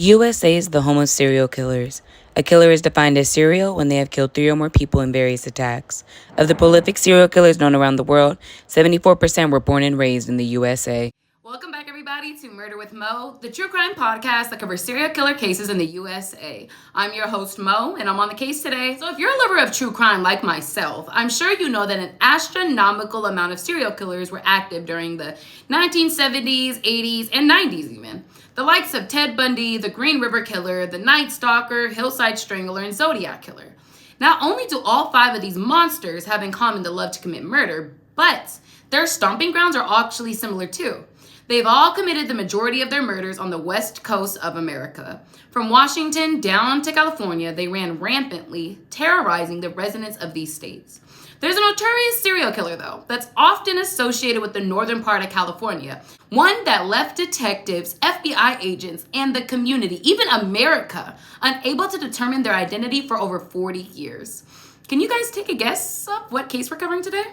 USA is the home of serial killers. A killer is defined as serial when they have killed three or more people in various attacks. Of the prolific serial killers known around the world, 74% were born and raised in the USA. Welcome back, everybody, to Murder with Mo, the true crime podcast that covers serial killer cases in the USA. I'm your host, Mo, and I'm on the case today. So if you're a lover of true crime like myself, I'm sure you know that an astronomical amount of serial killers were active during the 1970s, 80s, and 90s even. The likes of Ted Bundy, the Green River Killer, the Night Stalker, Hillside Strangler, and Zodiac Killer. Not only do all five of these monsters have in common the love to commit murder, but their stomping grounds are actually similar too. They've all committed the majority of their murders on the west coast of America. From Washington down to California, they ran rampantly, terrorizing the residents of these states. There's a notorious serial killer, though, that's often associated with the northern part of California. One that left detectives, FBI agents, and the community, even America, unable to determine their identity for over 40 years. Can you guys take a guess of what case we're covering today?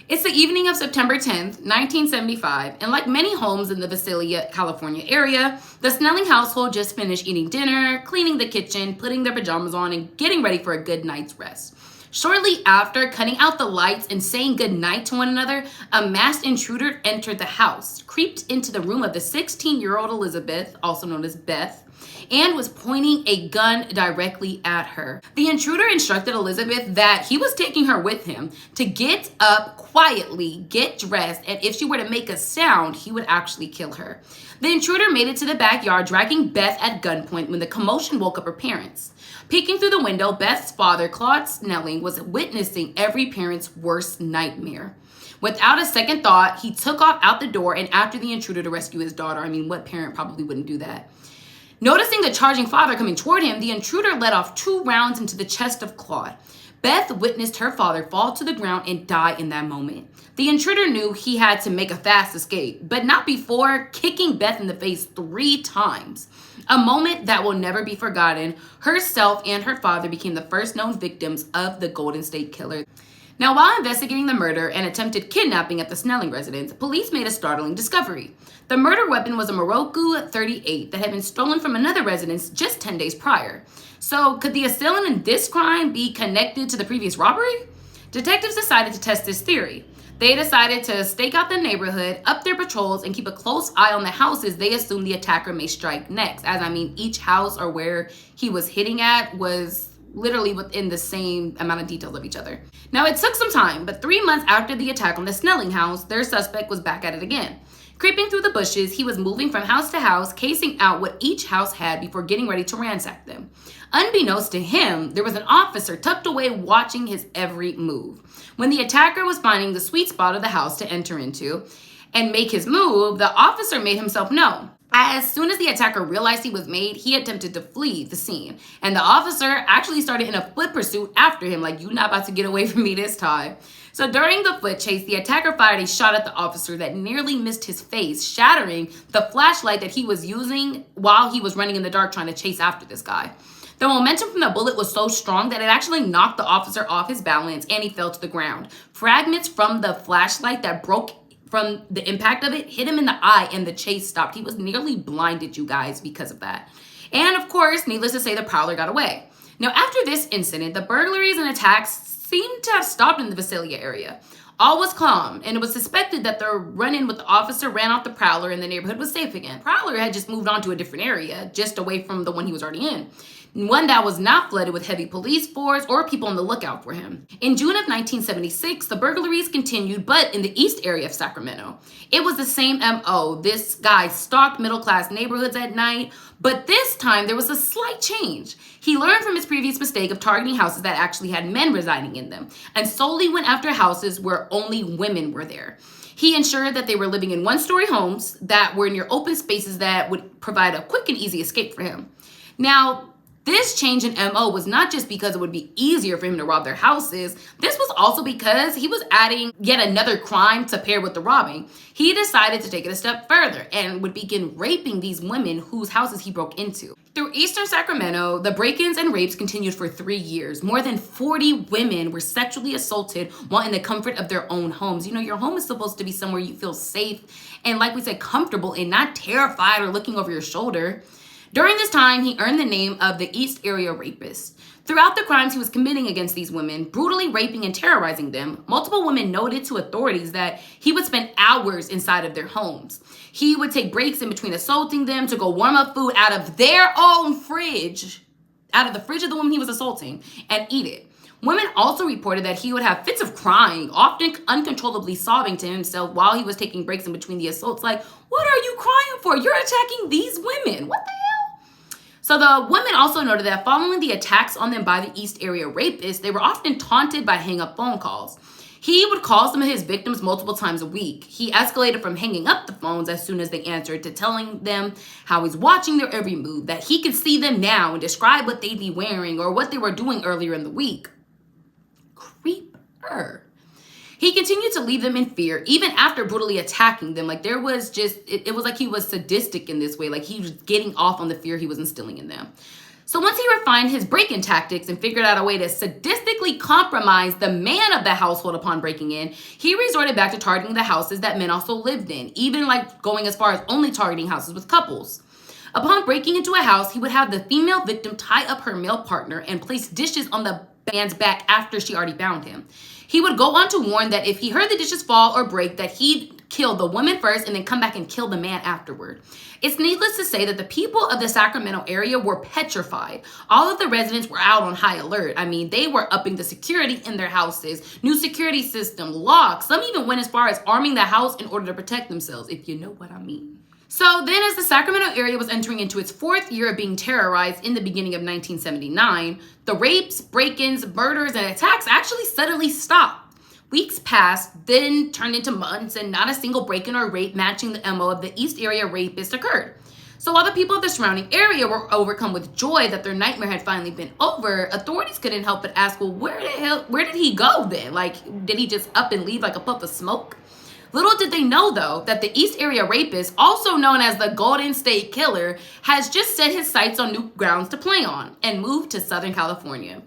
It's the evening of September 10th, 1975, and like many homes in the Visalia, California area, the Snelling household just finished eating dinner, cleaning the kitchen, putting their pajamas on, and getting ready for a good night's rest. Shortly after cutting out the lights and saying goodnight to one another, a masked intruder entered the house, creeped into the room of the 16-year-old Elizabeth, also known as Beth, and was pointing a gun directly at her. The intruder instructed Elizabeth that he was taking her with him to get up quietly, get dressed, and if she were to make a sound, he would actually kill her. The intruder made it to the backyard, dragging Beth at gunpoint when the commotion woke up her parents. Peeking through the window, Beth's father, Claude Snelling, was witnessing every parent's worst nightmare. Without a second thought, he took off out the door and after the intruder to rescue his daughter. I mean, what parent probably wouldn't do that? Noticing the charging father coming toward him, the intruder let off 2 rounds into the chest of Claude. Beth witnessed her father fall to the ground and die in that moment. The intruder knew he had to make a fast escape, but not before kicking Beth in the face 3 times. A moment that will never be forgotten. Herself and her father became the first known victims of the Golden State Killer. Now, while investigating the murder and attempted kidnapping at the Snelling residence, police made a startling discovery. The murder weapon was a Moroku 38 that had been stolen from another residence just 10 days prior. So, could the assailant in this crime be connected to the previous robbery? Detectives decided to test this theory. They decided to stake out the neighborhood, up their patrols, and keep a close eye on the houses they assume the attacker may strike next. Each house or where he was hitting at was literally within the same amount of details of each other. Now, it took some time, but 3 months after the attack on the Snelling house, their suspect was back at it again. Creeping through the bushes, he was moving from house to house, casing out what each house had before getting ready to ransack them. Unbeknownst to him, there was an officer tucked away watching his every move. When the attacker was finding the sweet spot of the house to enter into and make his move, the officer made himself known. As soon as the attacker realized he was made, he attempted to flee the scene. And the officer actually started in a foot pursuit after him, like, you're not about to get away from me this time. So during the foot chase, the attacker fired a shot at the officer that nearly missed his face, shattering the flashlight that he was using while he was running in the dark trying to chase after this guy. The momentum from the bullet was so strong that it actually knocked the officer off his balance and he fell to the ground. Fragments from the flashlight that broke from the impact of it hit him in the eye and the chase stopped. He was nearly blinded, you guys, because of that. And of course, needless to say, the prowler got away. Now, after this incident, the burglaries and attacks seemed to have stopped in the Visalia area. All was calm, and it was suspected that the run-in with the officer ran off the prowler and the neighborhood was safe again. Prowler had just moved on to a different area, just away from the one he was already in. One that was not flooded with heavy police force or people on the lookout for him. In June of 1976, the burglaries continued, but in the east area of Sacramento. It was the same MO. This guy stalked middle-class neighborhoods at night, but this time there was a slight change. He learned from his previous mistake of targeting houses that actually had men residing in them, and solely went after houses where only women were there. He ensured that they were living in one-story homes that were near open spaces that would provide a quick and easy escape for him. Now, this change in MO was not just because it would be easier for him to rob their houses. This was also because he was adding yet another crime to pair with the robbing. He decided to take it a step further and would begin raping these women whose houses he broke into. Through eastern Sacramento, the break-ins and rapes continued for 3 years. More than 40 women were sexually assaulted while in the comfort of their own homes. You know, your home is supposed to be somewhere you feel safe and, like we said, comfortable and not terrified or looking over your shoulder. During this time, he earned the name of the East Area Rapist. Throughout the crimes he was committing against these women, brutally raping and terrorizing them, multiple women noted to authorities that he would spend hours inside of their homes. He would take breaks in between assaulting them to go warm up food out of their own fridge, out of the fridge of the woman he was assaulting, and eat it. Women also reported that he would have fits of crying, often uncontrollably sobbing to himself while he was taking breaks in between the assaults. Like, what are you crying for? You're attacking these women. What the hell? So the women also noted that following the attacks on them by the East Area Rapists, they were often taunted by hang-up phone calls. He would call some of his victims multiple times a week. He escalated from hanging up the phones as soon as they answered to telling them how he's watching their every move, that he could see them now and describe what they'd be wearing or what they were doing earlier in the week. Creeper. He continued to leave them in fear, even after brutally attacking them. Like, there was just, it was like he was sadistic in this way. Like, he was getting off on the fear he was instilling in them. So once he refined his break-in tactics and figured out a way to sadistically compromise the man of the household upon breaking in, he resorted back to targeting the houses that men also lived in, even like going as far as only targeting houses with couples. Upon breaking into a house, he would have the female victim tie up her male partner and place dishes on the man's back after she already bound him. He would go on to warn that if he heard the dishes fall or break, that he'd kill the woman first and then come back and kill the man afterward. It's needless to say that the people of the Sacramento area were petrified. All of the residents were out on high alert. I mean, they were upping the security in their houses, new security system, locks. Some even went as far as arming the house in order to protect themselves, if you know what I mean. So then, as the Sacramento area was entering into its fourth year of being terrorized in the beginning of 1979, the rapes, break-ins, murders, and attacks actually suddenly stopped. Weeks passed, then turned into months, and not a single break-in or rape matching the MO of the East Area Rapist occurred. So while the people of the surrounding area were overcome with joy that their nightmare had finally been over, authorities couldn't help but ask, well, where did he go then? Like, did he just up and leave like a puff of smoke? Little did they know, though, that the East Area Rapist, also known as the Golden State Killer, has just set his sights on new grounds to play on and moved to Southern California.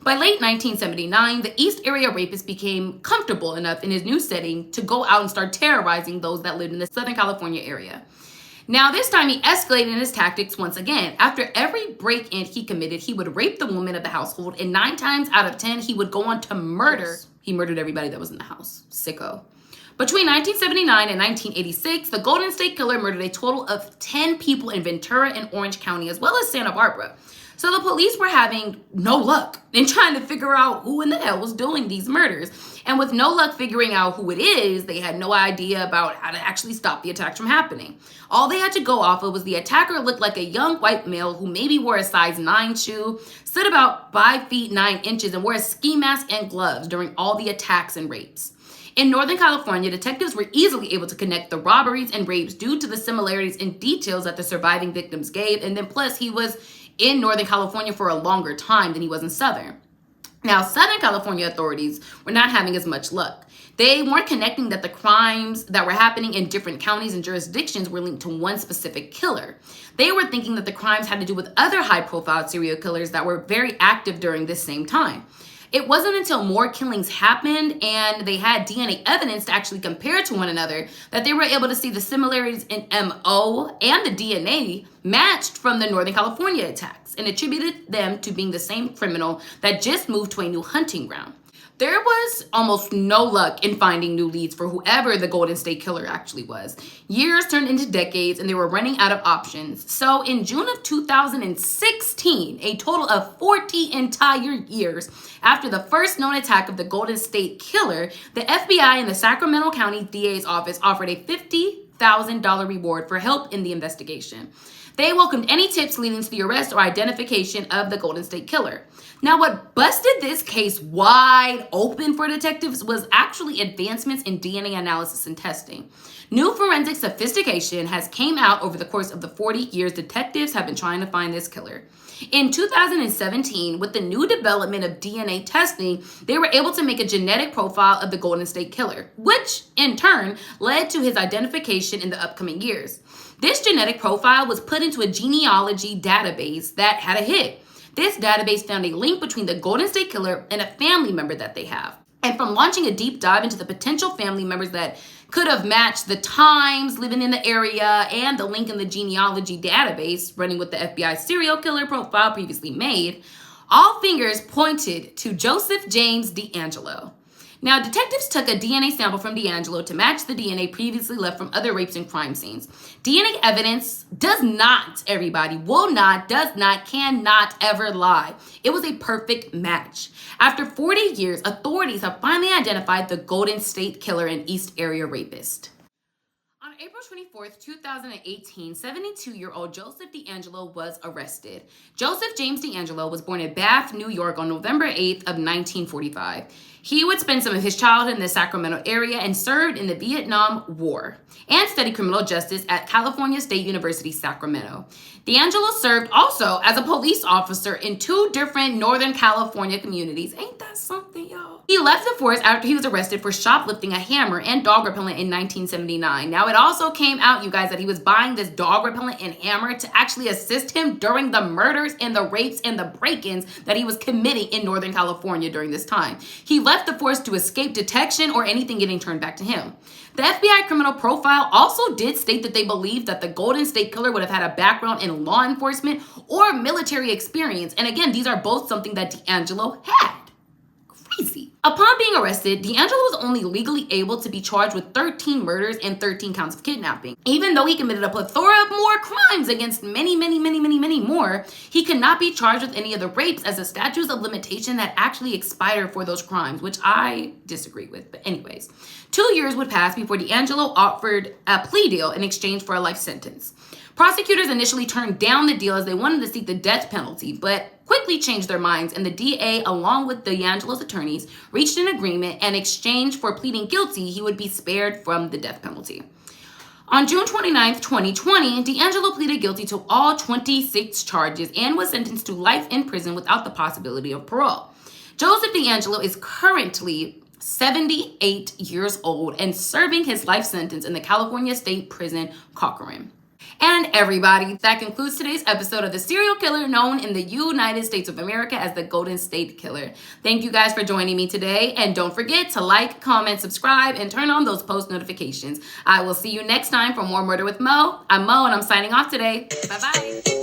By late 1979, the East Area Rapist became comfortable enough in his new setting to go out and start terrorizing those that lived in the Southern California area. Now, this time he escalated in his tactics once again. After every break-in he committed, he would rape the woman of the household, and 9 times out of 10, he would go on to murder. He murdered everybody that was in the house. Sicko. Between 1979 and 1986, the Golden State Killer murdered a total of 10 people in Ventura and Orange County, as well as Santa Barbara. So the police were having no luck in trying to figure out who in the hell was doing these murders. And with no luck figuring out who it is, they had no idea about how to actually stop the attacks from happening. All they had to go off of was the attacker looked like a young white male who maybe wore a size 9 shoe, stood about 5 feet 9 inches, and wore a ski mask and gloves during all the attacks and rapes. In Northern California, detectives were easily able to connect the robberies and rapes due to the similarities in details that the surviving victims gave, and then plus he was in Northern California for a longer time than he was in Southern. Now, Southern California authorities were not having as much luck. They weren't connecting that the crimes that were happening in different counties and jurisdictions were linked to one specific killer. They were thinking that the crimes had to do with other high-profile serial killers that were very active during this same time. It wasn't until more killings happened and they had DNA evidence to actually compare to one another that they were able to see the similarities in MO and the DNA matched from the Northern California attacks and attributed them to being the same criminal that just moved to a new hunting ground. There was almost no luck in finding new leads for whoever the Golden State Killer actually was. Years turned into decades and they were running out of options. So in June of 2016, a total of 40 entire years after the first known attack of the Golden State Killer, the FBI and the Sacramento County DA's office offered a $50,000 reward for help in the investigation. They welcomed any tips leading to the arrest or identification of the Golden State Killer. Now, what busted this case wide open for detectives was actually advancements in DNA analysis and testing. New forensic sophistication has came out over the course of the 40 years detectives have been trying to find this killer. In 2017, with the new development of DNA testing, they were able to make a genetic profile of the Golden State Killer, which in turn led to his identification in the upcoming years. This genetic profile was put into a genealogy database that had a hit. This database found a link between the Golden State Killer and a family member that they have. And from launching a deep dive into the potential family members that could have matched the times, living in the area, and the link in the genealogy database running with the FBI serial killer profile previously made, all fingers pointed to Joseph James DeAngelo. Now, detectives took a DNA sample from DeAngelo to match the DNA previously left from other rapes and crime scenes. DNA evidence does not, everybody, will not, does not, cannot ever lie. It was a perfect match. After 40 years, authorities have finally identified the Golden State Killer and East Area Rapist. On April 24th, 2018, 72-year-old Joseph DeAngelo was arrested. Joseph James DeAngelo was born in Bath, New York on November 8th of 1945. He would spend some of his childhood in the Sacramento area and served in the Vietnam War and studied criminal justice at California State University, Sacramento. DeAngelo served also as a police officer in 2 different Northern California communities. Ain't that something, y'all? He left the force after he was arrested for shoplifting a hammer and dog repellent in 1979. Now, it also came out, you guys, that he was buying this dog repellent and hammer to actually assist him during the murders and the rapes and the break-ins that he was committing in Northern California during this time. He left the force to escape detection or anything getting turned back to him. The FBI criminal profile also did state that they believed that the Golden State Killer would have had a background in law enforcement or military experience. And again, these are both something that DeAngelo had. Crazy. Upon being arrested, DeAngelo was only legally able to be charged with 13 murders and 13 counts of kidnapping. Even though he committed a plethora of more crimes against many more, he could not be charged with any of the rapes as the statutes of limitation had actually expired for those crimes, which I disagree with. But anyways, 2 years would pass before DeAngelo offered a plea deal in exchange for a life sentence. Prosecutors initially turned down the deal as they wanted to seek the death penalty, but quickly changed their minds, and the DA, along with DeAngelo's attorneys, reached an agreement, and in exchange for pleading guilty, he would be spared from the death penalty. On June 29, 2020, DeAngelo pleaded guilty to all 26 charges and was sentenced to life in prison without the possibility of parole. Joseph DeAngelo is currently 78 years old and serving his life sentence in the California State Prison, Corcoran. And everybody, that concludes today's episode of the serial killer known in the United States of America as the Golden State Killer. Thank you guys for joining me today. And don't forget to like, comment, subscribe, and turn on those post notifications. I will see you next time for more Murder with Mo. I'm Mo, and I'm signing off today. Bye-bye.